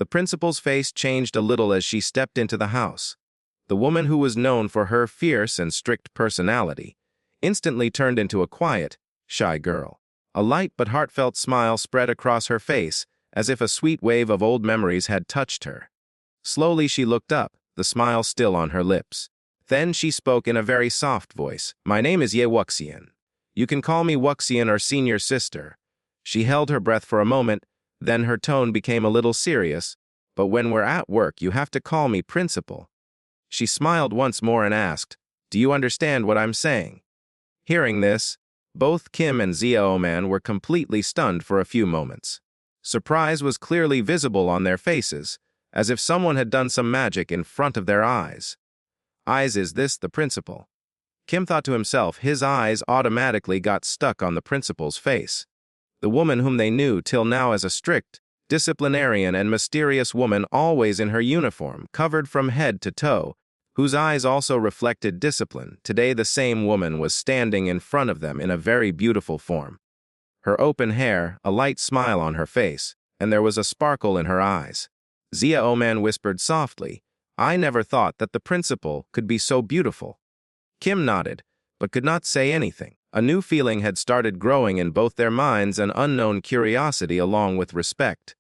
The principal's face changed a little as she stepped into the house. The woman who was known for her fierce and strict personality instantly turned into a quiet, shy girl. A light but heartfelt smile spread across her face, as if a sweet wave of old memories had touched her. Slowly she looked up, the smile still on her lips. Then she spoke in a very soft voice. "My name is Ye Wuxian. You can call me Wuxian or senior sister." She held her breath for a moment, then her tone became a little serious. "But when we're at work, you have to call me principal." She smiled once more and asked, "Do you understand what I'm saying?" Hearing this, both Kim and Xiaoman were completely stunned for a few moments. Surprise was clearly visible on their faces, as if someone had done some magic in front of their eyes. Is this the principal? Kim thought to himself. His eyes automatically got stuck on the principal's face. The woman whom they knew till now as a strict, disciplinarian and mysterious woman, always in her uniform, covered from head to toe, whose eyes also reflected discipline. Today the same woman was standing in front of them in a very beautiful form. Her open hair, a light smile on her face, and there was a sparkle in her eyes. Xiaoman whispered softly, "I never thought that the principal could be so beautiful." Kim nodded, but could not say anything. A new feeling had started growing in both their minds, an unknown curiosity along with respect.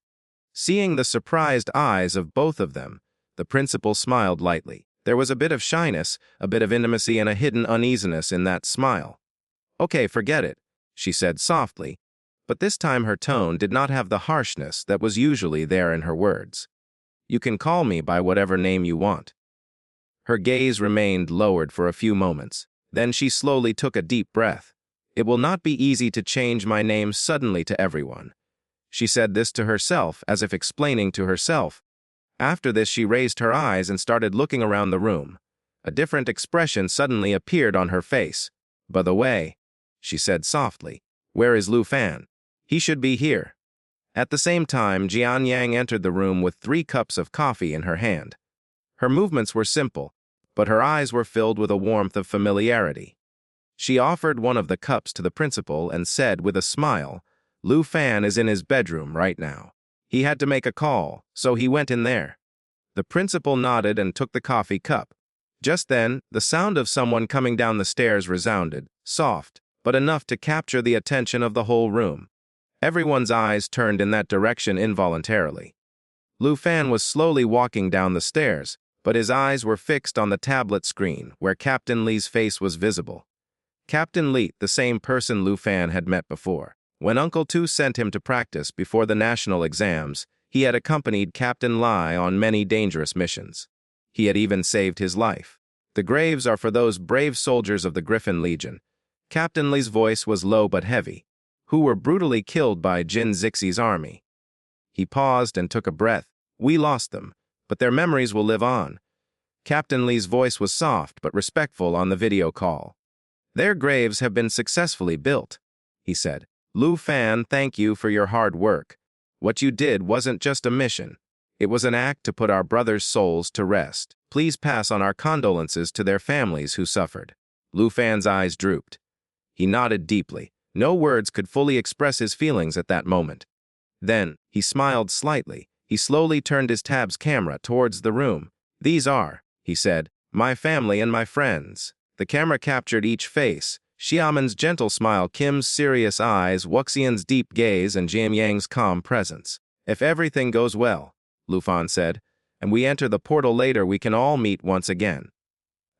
Seeing the surprised eyes of both of them, the principal smiled lightly. There was a bit of shyness, a bit of intimacy, and a hidden uneasiness in that smile. "Okay, forget it," she said softly, but this time her tone did not have the harshness that was usually there in her words. "You can call me by whatever name you want." Her gaze remained lowered for a few moments. Then she slowly took a deep breath. "It will not be easy to change my name suddenly to everyone." She said this to herself, as if explaining to herself. After this, she raised her eyes and started looking around the room. A different expression suddenly appeared on her face. "By the way," she said softly, "where is Lu Fan? He should be here." At the same time, Jian Yang entered the room with 3 cups of coffee in her hand. Her movements were simple, but her eyes were filled with a warmth of familiarity. She offered one of the cups to the principal and said with a smile, "Lu Fan is in his bedroom right now. He had to make a call, so he went in there." The principal nodded and took the coffee cup. Just then, the sound of someone coming down the stairs resounded, soft, but enough to capture the attention of the whole room. Everyone's eyes turned in that direction involuntarily. Lu Fan was slowly walking down the stairs, but his eyes were fixed on the tablet screen, where Captain Li's face was visible. Captain Li, the same person Lu Fan had met before. When Uncle Tu sent him to practice before the national exams, he had accompanied Captain Li on many dangerous missions. He had even saved his life. "The graves are for those brave soldiers of the Griffin Legion." Captain Li's voice was low but heavy, "who were brutally killed by Jin Zixi's army." He paused and took a breath. "We lost them, but their memories will live on." Captain Li's voice was soft but respectful on the video call. "Their graves have been successfully built," he said. "Lu Fan, thank you for your hard work. What you did wasn't just a mission. It was an act to put our brothers' souls to rest. Please pass on our condolences to their families who suffered." Lu Fan's eyes drooped. He nodded deeply. No words could fully express his feelings at that moment. Then, he smiled slightly. He slowly turned his tab's camera towards the room. "These are," he said, "my family and my friends." The camera captured each face: Xiaoman's gentle smile, Kim's serious eyes, Wuxian's deep gaze, and Jian Yang's calm presence. "If everything goes well," Lu Fan said, "and we enter the portal later, we can all meet once again."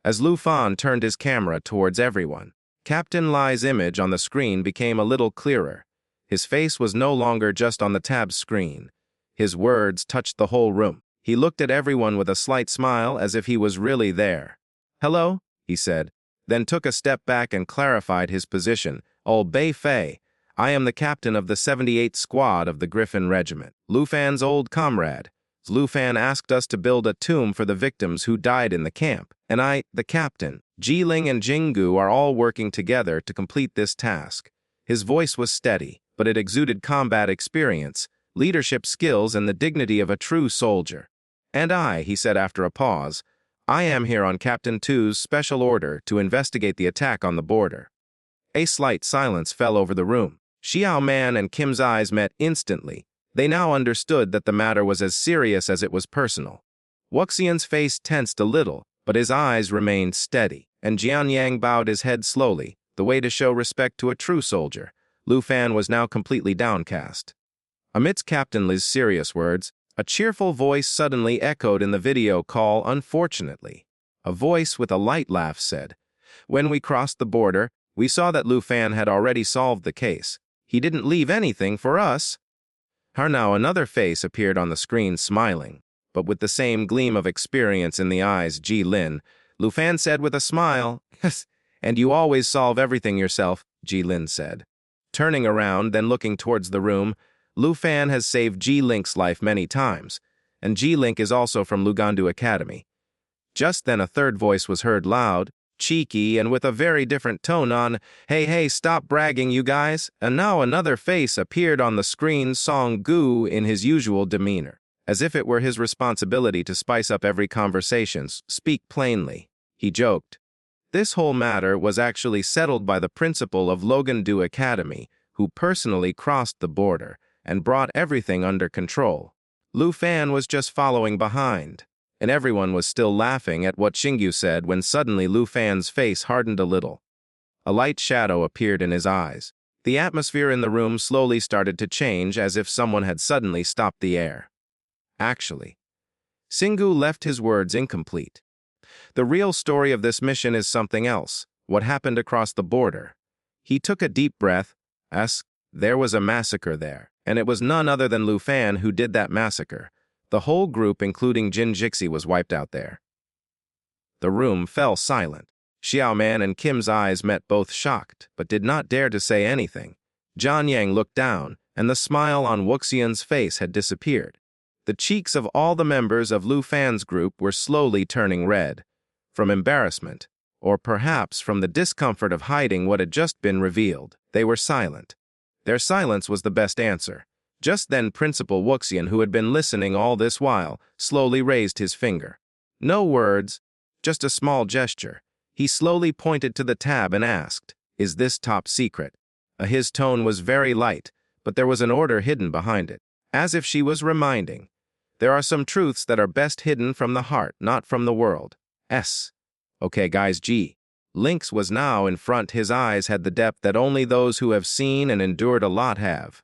As Lu Fan turned his camera towards everyone, Captain Li's image on the screen became a little clearer. His face was no longer just on the tab screen. His words touched the whole room. He looked at everyone with a slight smile, as if he was really there. "Hello," he said, then took a step back and clarified his position. "Old Bei Fei, I am the captain of the 78th Squad of the Griffin Regiment. Lu Fan's old comrade. Lu Fan asked us to build a tomb for the victims who died in the camp, and I, the captain, Jiling and Jinggu, are all working together to complete this task." His voice was steady, but it exuded combat experience, leadership skills, and the dignity of a true soldier. "And I," he said after a pause, "I am here on Captain Tu's special order to investigate the attack on the border." A slight silence fell over the room. Xiao Man and Kim's eyes met instantly. They now understood that the matter was as serious as it was personal. Wuxian's face tensed a little, but his eyes remained steady, and Jianyang bowed his head slowly, the way to show respect to a true soldier. Lu Fan was now completely downcast. Amidst Captain Li's serious words, a cheerful voice suddenly echoed in the video call, unfortunately. A voice with a light laugh said, "When we crossed the border, we saw that Lu Fan had already solved the case. He didn't leave anything for us." Now another face appeared on the screen smiling, but with the same gleam of experience in the eyes. Ji Lin. Lu Fan said with a smile, "Yes, and you always solve everything yourself," Ji Lin said. Turning around, then looking towards the room, Lu Fan has saved Ji Link's life many times, and Ji Link is also from Lugandu Academy. Just then a third voice was heard loud, cheeky, and with a very different tone on, Hey, stop bragging, you guys." And now another face appeared on the screen, Song Gu, in his usual demeanor, as if it were his responsibility to spice up every conversation, speak plainly. He joked. This whole matter was actually settled by the principal of Lugandu Academy, who personally crossed the border and brought everything under control. Lu Fan was just following behind, and everyone was still laughing at what Xingyu said when suddenly Lu Fan's face hardened a little. A light shadow appeared in his eyes. The atmosphere in the room slowly started to change, as if someone had suddenly stopped the air. Actually, Xingyu left his words incomplete. The real story of this mission is something else, what happened across the border. He took a deep breath. There was a massacre there, and it was none other than Lu Fan who did that massacre. The whole group, including Jin Jixi, was wiped out there. The room fell silent. Xiao Man and Kim's eyes met, both shocked, but did not dare to say anything. Jian Yang looked down, and the smile on Wuxian's face had disappeared. The cheeks of all the members of Lu Fan's group were slowly turning red, from embarrassment, or perhaps from the discomfort of hiding what had just been revealed. They were silent. Their silence was the best answer. Just then Principal Wuxian, who had been listening all this while, slowly raised his finger. No words, just a small gesture. He slowly pointed to the tab and asked, "Is this top secret?" His tone was very light, but there was an order hidden behind it, as if she was reminding, "There are some truths that are best hidden from the heart, not from the world." Okay, guys, G. Lynx was now in front. His eyes had the depth that only those who have seen and endured a lot have.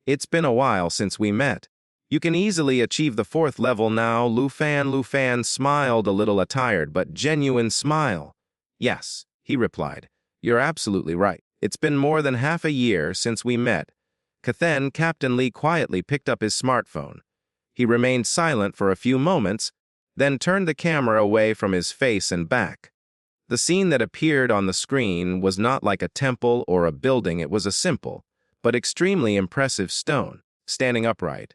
"It's been a while since we met. You can easily achieve the 4th level now." Lu Fan smiled, a little tired but genuine smile. "Yes," he replied. "You're absolutely right. It's been more than half a year since we met." Then Captain Li quietly picked up his smartphone. He remained silent for a few moments, then turned the camera away from his face and back. The scene that appeared on the screen was not like a temple or a building. It was a simple, but extremely impressive stone, standing upright,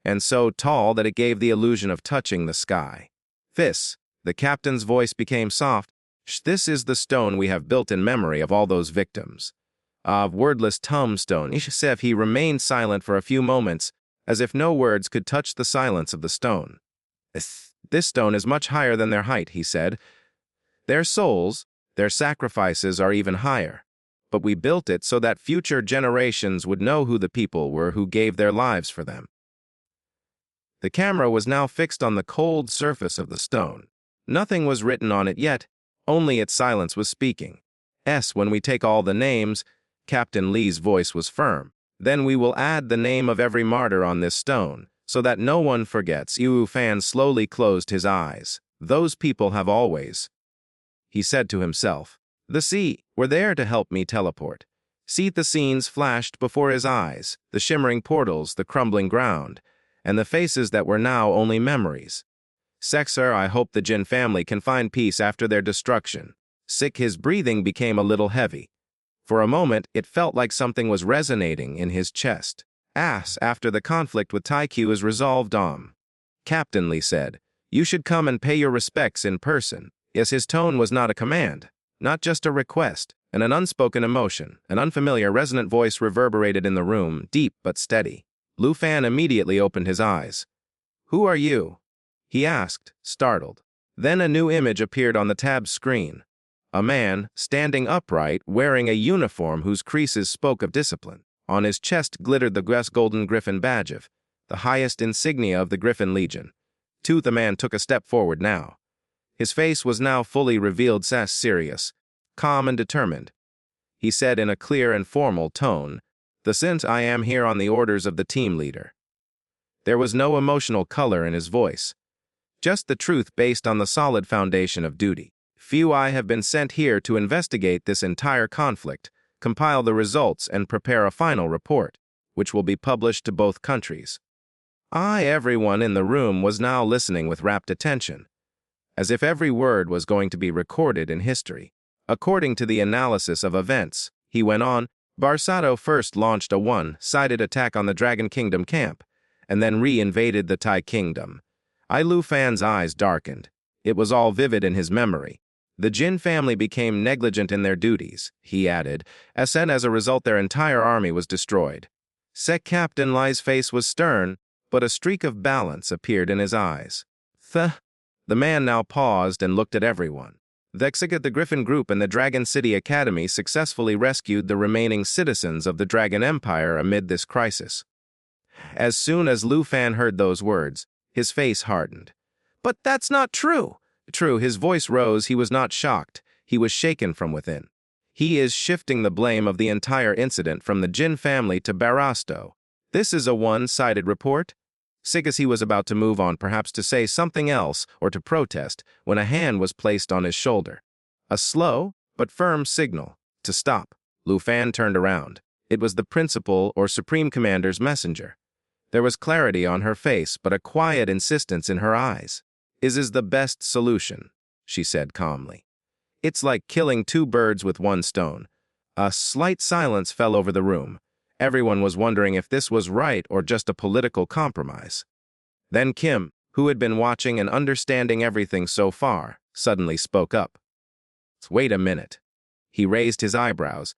and so tall that it gave the illusion of touching the sky. The captain's voice became soft. "This is the stone we have built in memory of all those victims. Of wordless tombstone." He remained silent for a few moments, as if no words could touch the silence of the stone. "This stone is much higher than their height," he said. "Their souls, their sacrifices are even higher. But we built it so that future generations would know who the people were who gave their lives for them." The camera was now fixed on the cold surface of the stone. Nothing was written on it yet, only its silence was speaking. When we take all the names," Captain Li's voice was firm, "then we will add the name of every martyr on this stone, so that no one forgets." Lu Fan slowly closed his eyes. "Those people have always," he said to himself, "the sea, were there to help me teleport." The scenes flashed before his eyes, the shimmering portals, the crumbling ground, and the faces that were now only memories. "Sir, I hope the Jin family can find peace after their destruction." His breathing became a little heavy. For a moment, it felt like something was resonating in his chest. After the conflict with Taiku is resolved, Captain Li said, "You should come and pay your respects in person." His tone was not a command, not just a request, and an unspoken emotion. An unfamiliar, resonant voice reverberated in the room, deep but steady. Lu Fan immediately opened his eyes. "Who are you?" he asked, startled. Then a new image appeared on the tab screen. A man, standing upright, wearing a uniform whose creases spoke of discipline. On his chest glittered the golden griffin badge of the highest insignia of the Griffin Legion. The man took a step forward now. His face was now fully revealed, serious, calm and determined. He said in a clear and formal tone, "Since I am here on the orders of the team leader." There was no emotional color in his voice, just the truth based on the solid foundation of duty. I have been sent here to investigate this entire conflict, compile the results, and prepare a final report, which will be published to both countries. Everyone in the room was now listening with rapt attention, as if every word was going to be recorded in history. According to the analysis of events, he went on, Barsato first launched a one-sided attack on the Dragon Kingdom camp, and then re-invaded the Tai Kingdom. Lu Fan's eyes darkened. It was all vivid in his memory. The Jin family became negligent in their duties, he added, as a result their entire army was destroyed. Captain Lai's face was stern, but a streak of balance appeared in his eyes. The man now paused and looked at everyone. The Griffin Group and the Dragon City Academy successfully rescued the remaining citizens of the Dragon Empire amid this crisis. As soon as Lu Fan heard those words, his face hardened. But that's not true. True, his voice rose. He was not shocked. He was shaken from within. He is shifting the blame of the entire incident from the Jin family to Barasto. This is a one-sided report? As he was about to move on, perhaps to say something else or to protest, when a hand was placed on his shoulder. A slow but firm signal to stop. Lu Fan turned around. It was the principal or supreme commander's messenger. There was clarity on her face, but a quiet insistence in her eyes. Is the best solution, she said calmly. It's like killing two birds with one stone. A slight silence fell over the room. Everyone was wondering if this was right or just a political compromise. Then Kim, who had been watching and understanding everything so far, suddenly spoke up. Wait a minute. He raised his eyebrows.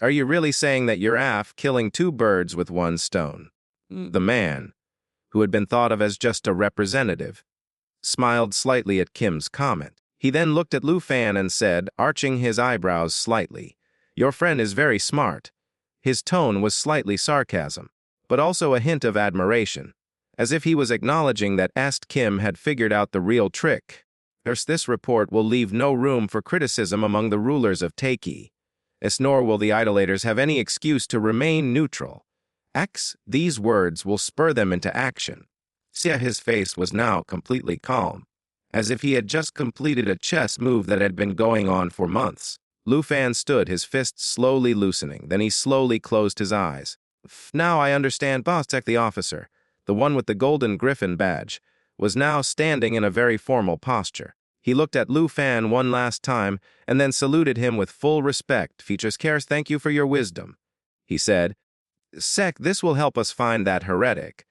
Are you really saying that you're killing two birds with one stone? The man, who had been thought of as just a representative, smiled slightly at Kim's comment. He then looked at Lu Fan and said, arching his eyebrows slightly, "Your friend is very smart." His tone was slightly sarcasm, but also a hint of admiration, as if he was acknowledging that Kim had figured out the real trick. This report will leave no room for criticism among the rulers of Taiki, nor will the idolaters have any excuse to remain neutral. These words will spur them into action. His face was now completely calm, as if he had just completed a chess move that had been going on for months. Lu Fan stood, his fists slowly loosening. Then he slowly closed his eyes. Now I understand. Bostek, the officer, the one with the golden griffin badge, was now standing in a very formal posture. He looked at Lu Fan one last time and then saluted him with full respect. Features cares, thank you for your wisdom, he said. This will help us find that heretic.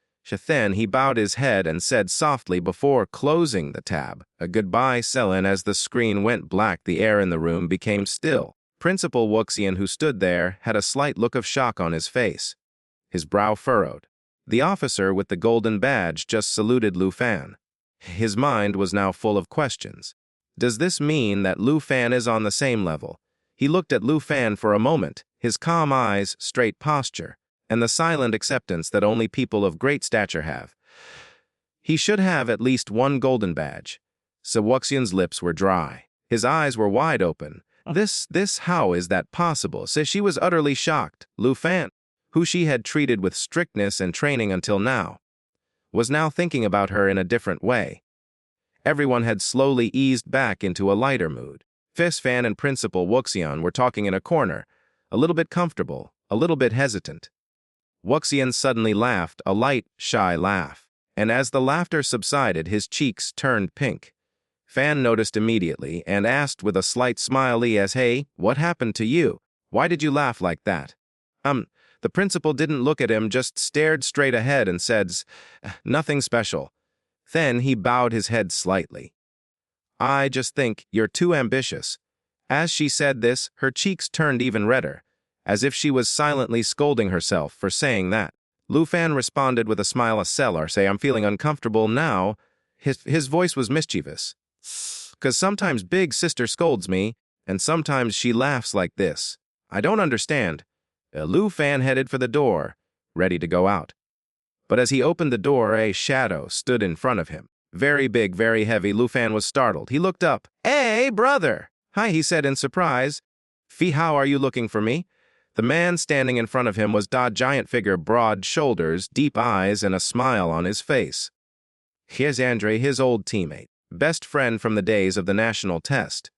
Then he bowed his head and said softly before closing the tab, a goodbye Selen. As the screen went black, the air in the room became still. Principal Wuxian, who stood there, had a slight look of shock on his face. His brow furrowed. The officer with the golden badge just saluted Lu Fan. His mind was now full of questions. Does this mean that Lu Fan is on the same level? He looked at Lu Fan for a moment, his calm eyes, straight posture, and the silent acceptance that only people of great stature have. He should have at least one golden badge. Wuxian's lips were dry. His eyes were wide open. How is that possible? She was utterly shocked. Lu Fan, who she had treated with strictness and training until now, was now thinking about her in a different way. Everyone had slowly eased back into a lighter mood. Fan and Principal Wuxian were talking in a corner, a little bit comfortable, a little bit hesitant. Wuxian suddenly laughed, a light, shy laugh, and as the laughter subsided, his cheeks turned pink. Fan noticed immediately and asked with a slight smile, "Hey, what happened to you? Why did you laugh like that?" The principal didn't look at him, just stared straight ahead and said, "Nothing special." Then he bowed his head slightly. "I just think you're too ambitious." As she said this, her cheeks turned even redder, as if she was silently scolding herself for saying that. Lu Fan responded with a smile. I'm feeling uncomfortable now." His voice was mischievous. "'Cause sometimes big sister scolds me, and sometimes she laughs like this. I don't understand. Lu Fan headed for the door, ready to go out. But as he opened the door, a shadow stood in front of him. Very big, very heavy. Lu Fan was startled. He looked up. "Hey, brother!" "Hi," he said in surprise. "Fee, how are you looking for me?" The man standing in front of him was a giant figure, broad shoulders, deep eyes, and a smile on his face. Here's Andre, his old teammate, best friend from the days of the national test.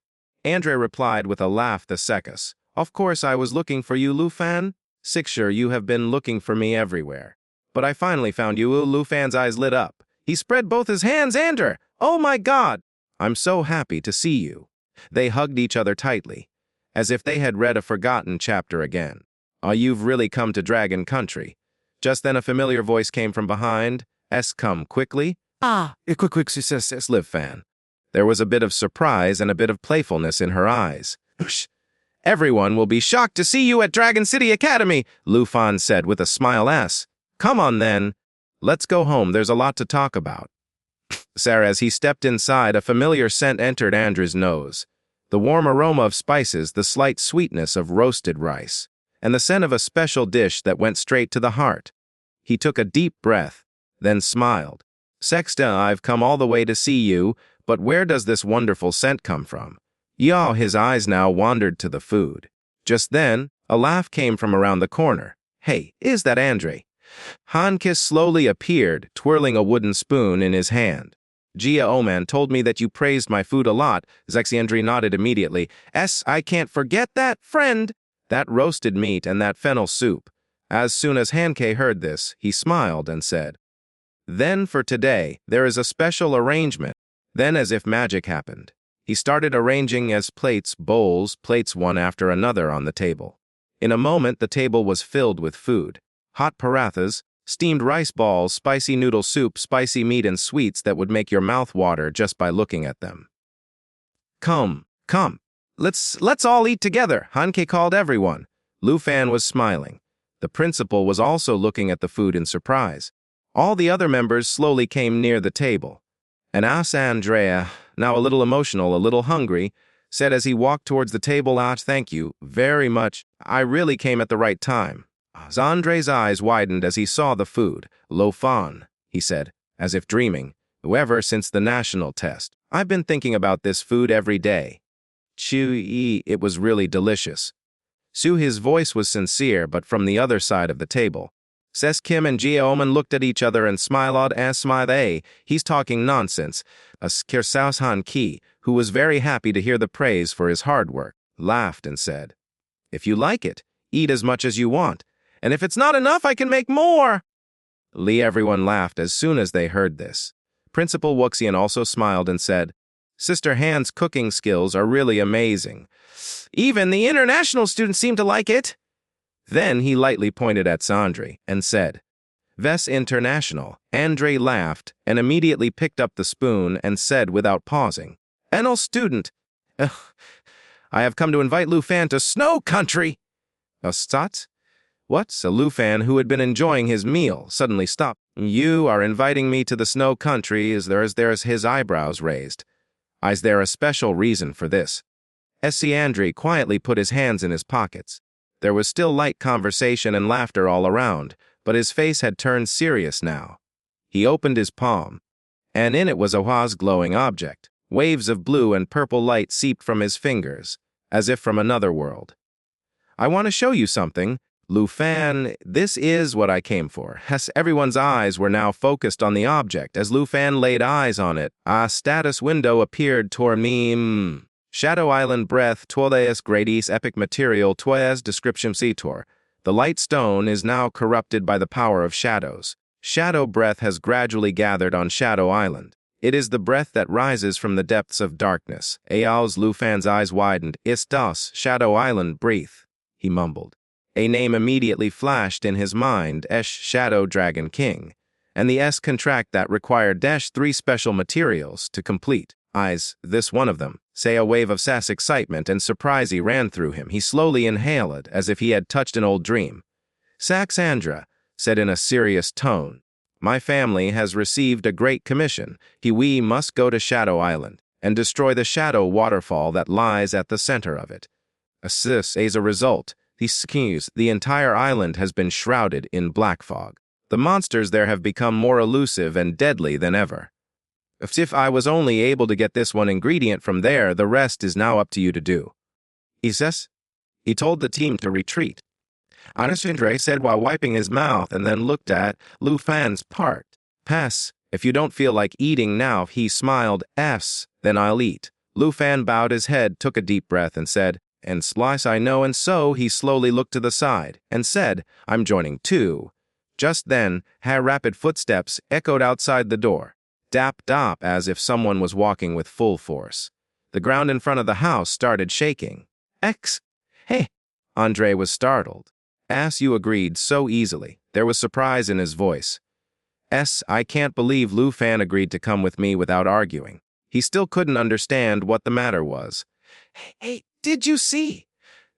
Andre replied with a laugh the second. "Of course I was looking for you, Lu Fan. Sure, you have been looking for me everywhere. But I finally found you." Lu Fan's eyes lit up. He spread both his hands. "Andre! Oh my God! I'm so happy to see you." They hugged each other tightly, as if they had read a forgotten chapter again. "Oh, you've really come to Dragon Country." Just then a familiar voice came from behind. "Come quickly." "Ah, quick, says Liv Fan." There was a bit of surprise and a bit of playfulness in her eyes. "Everyone will be shocked to see you at Dragon City Academy," Lu Fan said with a smile. "Come on then. Let's go home, there's a lot to talk about." As he stepped inside, a familiar scent entered Andrew's nose. The warm aroma of spices, the slight sweetness of roasted rice, and the scent of a special dish that went straight to the heart. He took a deep breath, then smiled. "Sexta, I've come all the way to see you, but where does this wonderful scent come from?" His eyes now wandered to the food. Just then, a laugh came from around the corner. "Hey, is that Andre?" Hankis slowly appeared, twirling a wooden spoon in his hand. "Gia Oman told me that you praised my food a lot." Andre nodded immediately. "I can't forget that, friend." "That roasted meat and that fennel soup." As soon as Hanke heard this, he smiled and said, "Then for today, there is a special arrangement." Then, as if magic happened, he started arranging bowls, plates one after another on the table. In a moment, the table was filled with food. Hot parathas, steamed rice balls, spicy noodle soup, spicy meat, and sweets that would make your mouth water just by looking at them. Come, let's all eat together," Hanke called everyone. Lu Fan was smiling. The principal was also looking at the food in surprise. All the other members slowly came near the table. And Andrea, now a little emotional, a little hungry, said as he walked towards the table, "Thank you very much. I really came at the right time." Andre's eyes widened as he saw the food. "Lo Fan," he said, as if dreaming. "Ever since the national test, I've been thinking about this food every day. It was really delicious." His voice was sincere, but from the other side of the table. Kim and Gia Oman looked at each other and smiled. He's talking nonsense." Kirsaus Han Ki, who was very happy to hear the praise for his hard work, laughed and said, "If you like it, eat as much as you want. And if it's not enough, I can make more." Everyone laughed as soon as they heard this. Principal Wuxian also smiled and said, "Sister Han's cooking skills are really amazing. Even the international students seem to like it." Then he lightly pointed at Sandri and said, "Ves International." Andre laughed and immediately picked up the spoon and said without pausing, "Enel student, I have come to invite Lu Fan to Snow Country." "Stat? What?" Lu Fan, who had been enjoying his meal, suddenly stopped. "You are inviting me to the Snow Country?" There's his eyebrows raised. "Is there a special reason for this?" Andre quietly put his hands in his pockets. There was still light conversation and laughter all around, but his face had turned serious now. He opened his palm, and in it was a glowing object. Waves of blue and purple light seeped from his fingers, as if from another world. "I want to show you something. Lu Fan, this is what I came for." Everyone's eyes were now focused on the object. As Lu Fan laid eyes on it, a status window appeared toward me. Shadow Island breath, Toileas gradis epic material, Toias description citor. The light stone is now corrupted by the power of shadows. Shadow breath has gradually gathered on Shadow Island. It is the breath that rises from the depths of darkness. Lu Fan's eyes widened. "Das, Shadow Island, breathe," he mumbled. A name immediately flashed in his mind, Shadow Dragon King, and the S contract that required 3 special materials to complete. This one of them. A wave of sass excitement and surprise ran through him. He slowly inhaled, as if he had touched an old dream. "Saxandra," said in a serious tone, "my family has received a great commission. We must go to Shadow Island and destroy the shadow waterfall that lies at the center of it. As a result, The entire island has been shrouded in black fog. The monsters there have become more elusive and deadly than ever. If I was only able to get this one ingredient from there, the rest is now up to you to do. He told the team to retreat. Anasindre said while wiping his mouth and then looked at Lu Fan's part. Pass, if you don't feel like eating now, he smiled. Then I'll eat. Lu Fan bowed his head, took a deep breath and said, and slice I know, and so he slowly looked to the side and said, I'm joining too. Just then, rapid footsteps echoed outside the door. Dap dap, as if someone was walking with full force. The ground in front of the house started shaking. Hey! Andre was startled. You agreed so easily. There was surprise in his voice. I can't believe Lu Fan agreed to come with me without arguing. He still couldn't understand what the matter was. Hey, did you see?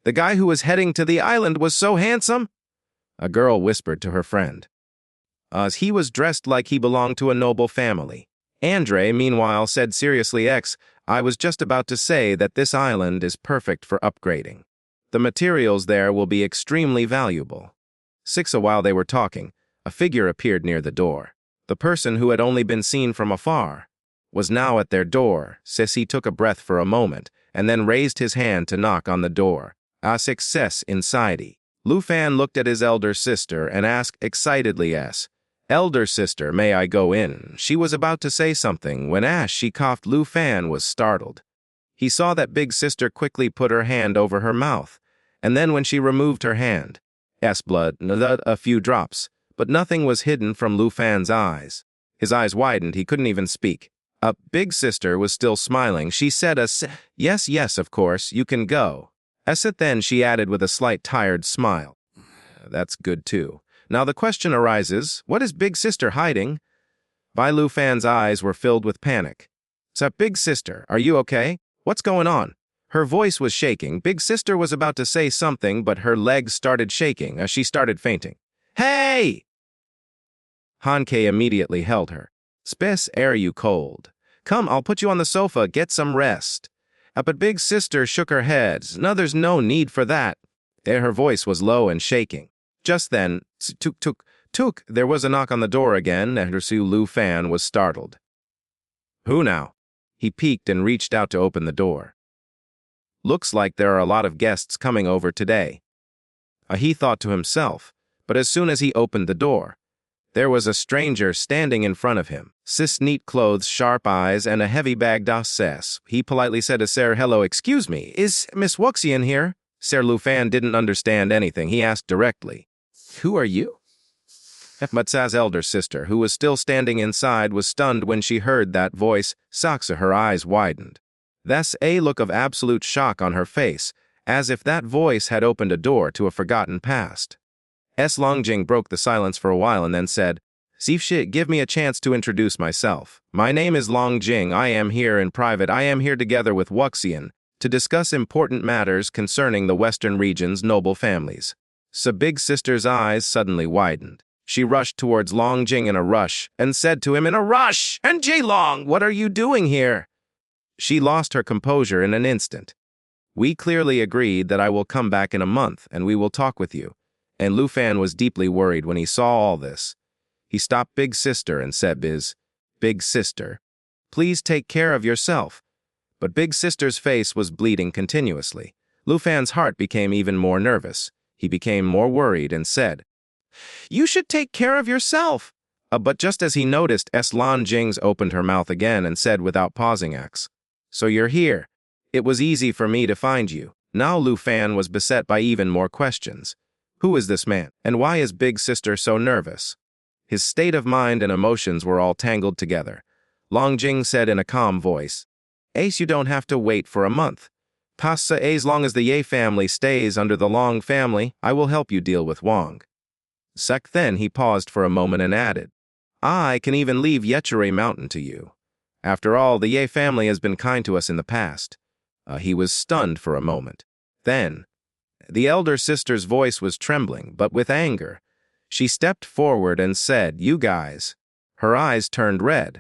The guy who was heading to the island was so handsome? A girl whispered to her friend. He was dressed like he belonged to a noble family. Andre, meanwhile, said seriously, I was just about to say that this island is perfect for upgrading. The materials there will be extremely valuable. While they were talking, a figure appeared near the door. The person who had only been seen from afar was now at their door. He took a breath for a moment and then raised his hand to knock on the door. Success inside. Lu Fan looked at his elder sister and asked excitedly, Elder sister, may I go in? She was about to say something when she coughed. Lu Fan was startled. He saw that big sister quickly put her hand over her mouth, and then when she removed her hand, blood, a few drops, but nothing was hidden from Lu Fan's eyes. His eyes widened, he couldn't even speak. Big sister was still smiling. She said, yes, of course, you can go. Then she added with a slight tired smile. That's good too. Now the question arises, what is Big Sister hiding? Lu Fan's eyes were filled with panic. Big Sister, are you okay? What's going on? Her voice was shaking. Big Sister was about to say something, but her legs started shaking as she started fainting. Hey! Hanke immediately held her. Are you cold? Come, I'll put you on the sofa, get some rest. But Big Sister shook her head. No, there's no need for that. Her voice was low and shaking. Just then, tuk, there was a knock on the door again, and Lu Fan was startled. Who now? He peeked and reached out to open the door. Looks like there are a lot of guests coming over today. He thought to himself, but as soon as he opened the door, there was a stranger standing in front of him. Neat clothes, sharp eyes, and a heavy bag. He politely said to Sir, hello, excuse me, is Miss Wuxian here? Sir Lu Fan didn't understand anything. He asked directly, who are you? Matsa's elder sister, who was still standing inside, was stunned when she heard that voice. Her eyes widened. Thus a look of absolute shock on her face, as if that voice had opened a door to a forgotten past. Longjing broke the silence for a while and then said, give me a chance to introduce myself. My name is Longjing. I am here in private. I am here together with Wuxian to discuss important matters concerning the Western region's noble families. Big Sister's eyes suddenly widened. She rushed towards Longjing in a rush and said to him in a rush, and Long, what are you doing here? She lost her composure in an instant. We clearly agreed that I will come back in a month and we will talk with you. And Lu Fan was deeply worried when he saw all this. He stopped Big Sister and said, Big Sister, please take care of yourself. But Big Sister's face was bleeding continuously. Lu Fan's heart became even more nervous. He became more worried and said, you should take care of yourself. But just as he noticed, Longjing opened her mouth again and said without pausing, so you're here. It was easy for me to find you. Now Lu Fan was beset by even more questions. Who is this man, and why is Big Sister so nervous? His state of mind and emotions were all tangled together. Longjing said in a calm voice, you don't have to wait for a month. As long as the Ye family stays under the Long family, I will help you deal with Wang. Then he paused for a moment and added, I can even leave Yechere Mountain to you. After all, the Ye family has been kind to us in the past. He was stunned for a moment. Then, the elder sister's voice was trembling, but with anger. She stepped forward and said, you guys. Her eyes turned red.